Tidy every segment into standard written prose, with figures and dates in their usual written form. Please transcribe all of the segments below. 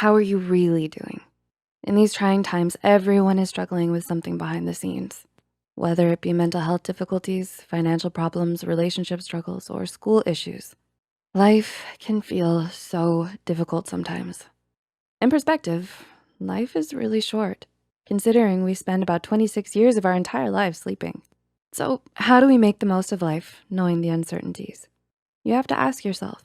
how are you really doing? In these trying times, everyone is struggling with something behind the scenes, whether it be mental health difficulties, financial problems, relationship struggles, or school issues. Life can feel so difficult sometimes. In perspective, life is really short, considering we spend about 26 years of our entire lives sleeping. So how do we make the most of life, knowing the uncertainties? You have to ask yourself,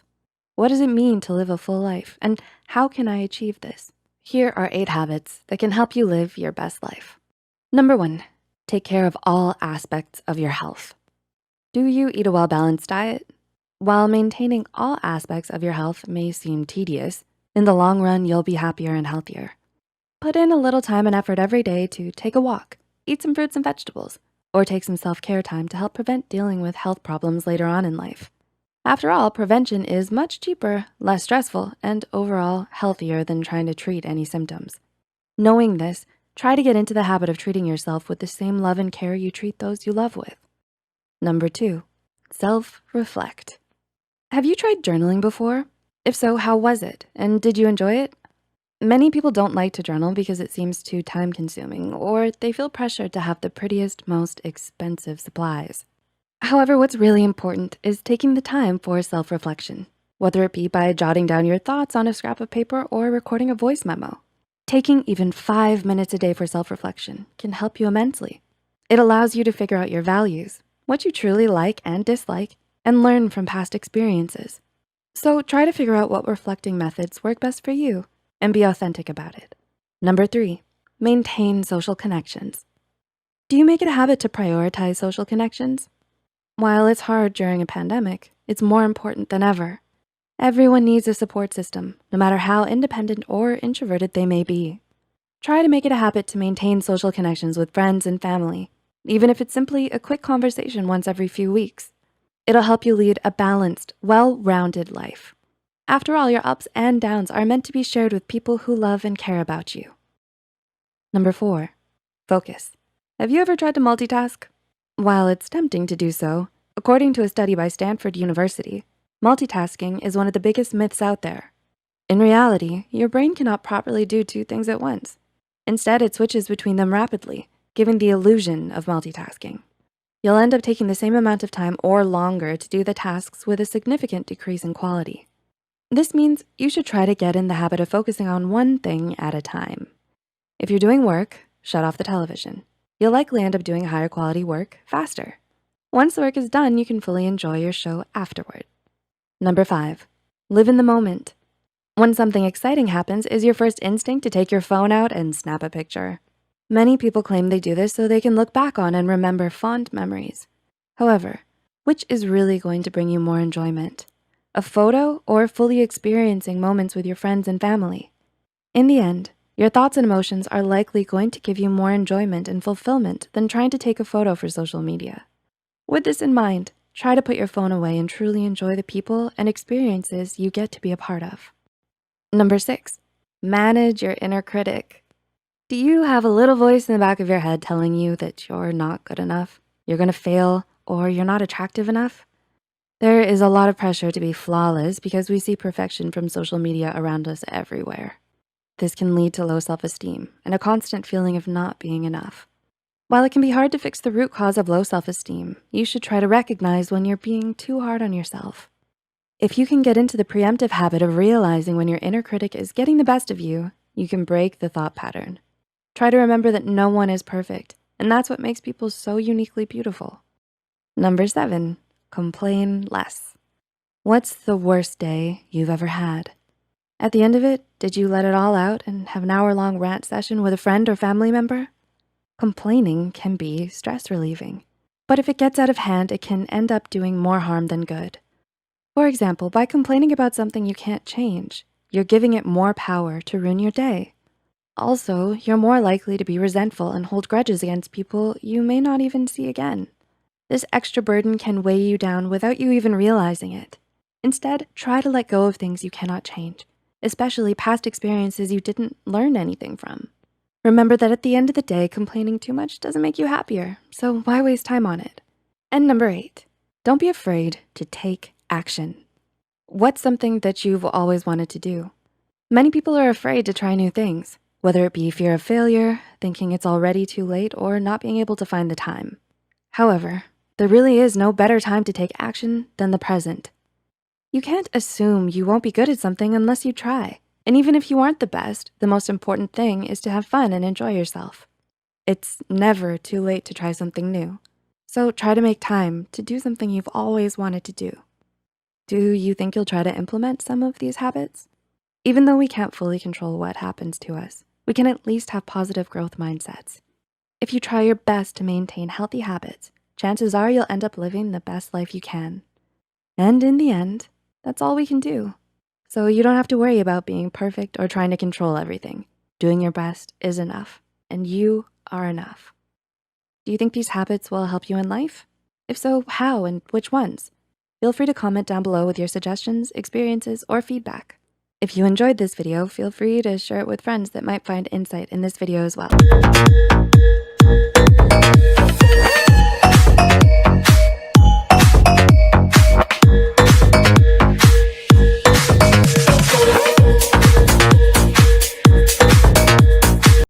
what does it mean to live a full life? And how can I achieve this? Here are 8 habits that can help you live your best life. Number 1, take care of all aspects of your health. Do you eat a well-balanced diet? While maintaining all aspects of your health may seem tedious, in the long run, you'll be happier and healthier. Put in a little time and effort every day to take a walk, eat some fruits and vegetables, or take some self-care time to help prevent dealing with health problems later on in life. After all, prevention is much cheaper, less stressful, and overall healthier than trying to treat any symptoms. Knowing this, try to get into the habit of treating yourself with the same love and care you treat those you love with. Number 2, self-reflect. Have you tried journaling before? If so, how was it? And did you enjoy it? Many people don't like to journal because it seems too time-consuming, or they feel pressured to have the prettiest, most expensive supplies. However, what's really important is taking the time for self-reflection, whether it be by jotting down your thoughts on a scrap of paper or recording a voice memo. Taking even 5 minutes a day for self-reflection can help you immensely. It allows you to figure out your values, what you truly like and dislike, and learn from past experiences. So try to figure out what reflecting methods work best for you and be authentic about it. Number 3, maintain social connections. Do you make it a habit to prioritize social connections? While it's hard during a pandemic, it's more important than ever. Everyone needs a support system, no matter how independent or introverted they may be. Try to make it a habit to maintain social connections with friends and family, even if it's simply a quick conversation once every few weeks. It'll help you lead a balanced, well-rounded life. After all, your ups and downs are meant to be shared with people who love and care about you. Number 4, focus. Have you ever tried to multitask? While it's tempting to do so, according to a study by Stanford University, multitasking is one of the biggest myths out there. In reality, your brain cannot properly do 2 things at once. Instead, it switches between them rapidly, giving the illusion of multitasking. You'll end up taking the same amount of time or longer to do the tasks with a significant decrease in quality. This means you should try to get in the habit of focusing on one thing at a time. If you're doing work, shut off the television. You'll likely end up doing higher quality work faster. Once the work is done, you can fully enjoy your show afterward. Number 5, live in the moment. When something exciting happens, is your first instinct to take your phone out and snap a picture. Many people claim they do this so they can look back on and remember fond memories. However, which is really going to bring you more enjoyment? A photo or fully experiencing moments with your friends and family? In the end, your thoughts and emotions are likely going to give you more enjoyment and fulfillment than trying to take a photo for social media. With this in mind, try to put your phone away and truly enjoy the people and experiences you get to be a part of. Number 6, manage your inner critic. Do you have a little voice in the back of your head telling you that you're not good enough, you're gonna fail, or you're not attractive enough? There is a lot of pressure to be flawless because we see perfection from social media around us everywhere. This can lead to low self-esteem and a constant feeling of not being enough. While it can be hard to fix the root cause of low self-esteem, you should try to recognize when you're being too hard on yourself. If you can get into the preemptive habit of realizing when your inner critic is getting the best of you, you can break the thought pattern. Try to remember that no one is perfect, and that's what makes people so uniquely beautiful. Number 7, complain less. What's the worst day you've ever had? At the end of it, did you let it all out and have an hour-long rant session with a friend or family member? Complaining can be stress relieving, but if it gets out of hand, it can end up doing more harm than good. For example, by complaining about something you can't change, you're giving it more power to ruin your day. Also, you're more likely to be resentful and hold grudges against people you may not even see again. This extra burden can weigh you down without you even realizing it. Instead, try to let go of things you cannot change, especially past experiences you didn't learn anything from. Remember that at the end of the day, complaining too much doesn't make you happier, so why waste time on it? And number 8, don't be afraid to take action. What's something that you've always wanted to do? Many people are afraid to try new things, whether it be fear of failure, thinking it's already too late, or not being able to find the time. However, there really is no better time to take action than the present. You can't assume you won't be good at something unless you try. And even if you aren't the best, the most important thing is to have fun and enjoy yourself. It's never too late to try something new. So try to make time to do something you've always wanted to do. Do you think you'll try to implement some of these habits? Even though we can't fully control what happens to us, we can at least have positive growth mindsets. If you try your best to maintain healthy habits, chances are you'll end up living the best life you can. And in the end, that's all we can do. So you don't have to worry about being perfect or trying to control everything. Doing your best is enough, and you are enough. Do you think these habits will help you in life? If so, how and which ones? Feel free to comment down below with your suggestions, experiences, or feedback. If you enjoyed this video, feel free to share it with friends that might find insight in this video as well.